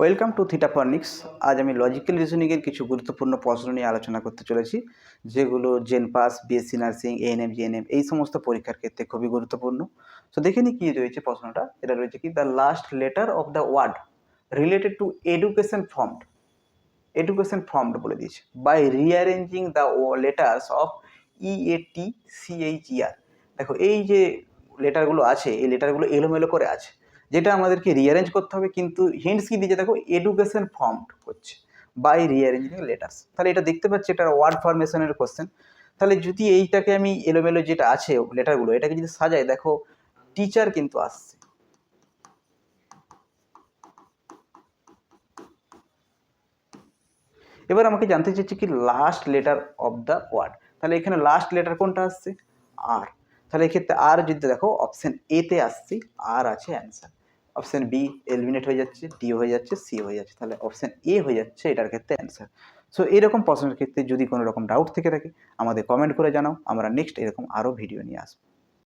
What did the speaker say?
Welcome to theta ফর্নিক্স। আজ আমি logical রিজনিংয়ের কিছু গুরুত্বপূর্ণ প্রশ্ন নিয়ে আলোচনা করতে চলেছি, যেগুলো JENPAS, BSc nursing, ANM, GNM এই সমস্ত পরীক্ষার ক্ষেত্রে খুবই গুরুত্বপূর্ণ। তো দেখে নিই কী রয়েছে প্রশ্নটা। এটা রয়েছে কি, the last letter of the word related to education formed বলে দিয়েছে by rearranging the letters of EATCHER। দেখো এই যে লেটারগুলো আছে, এই লেটারগুলো এলোমেলো করে আছে, যেটা আমাদেরকে রিঅ্যারেঞ্জ করতে হবে। কিন্তু হিন্টস কি দিয়েছে দেখো, এডুকেশন ফর্মড করছে বাই রিঅ্যারেঞ্জিং লেটার্স। তাহলে এটা দেখতে পাচ্ছি এটা ওয়ার্ড ফরমেশনের কোশ্চেন। তাহলে যদি এইটাকে আমি এলোমেলো যেটা আছে লেটারগুলো, এটাকে যদি সাজাই, দেখো টিচার কিন্তু আসছে। এবার আমাকে জানতে চাইছে কি last letter of the word. তাহলে এখানে লাস্ট লেটার কোনটা আসছে? আর। তাহলে এক্ষেত্রে আর যদি দেখো অপশন এতে আসছে, আর আছে অ্যান্সার। অপশন বি এলিমিনেট হয়ে যাচ্ছে, ডি হয়ে যাচ্ছে, সি হয়ে যাচ্ছে, তাহলে অপশন এ হয়ে যাচ্ছে এটার ক্ষেত্রে অ্যান্সার। সো এরকম প্রশ্নের ক্ষেত্রে যদি কোনো রকম ডাউট থেকে থাকে আমাদের কমেন্ট করে জানাও, আমরা নেক্সট এরকম আরও ভিডিও নিয়ে আসবো।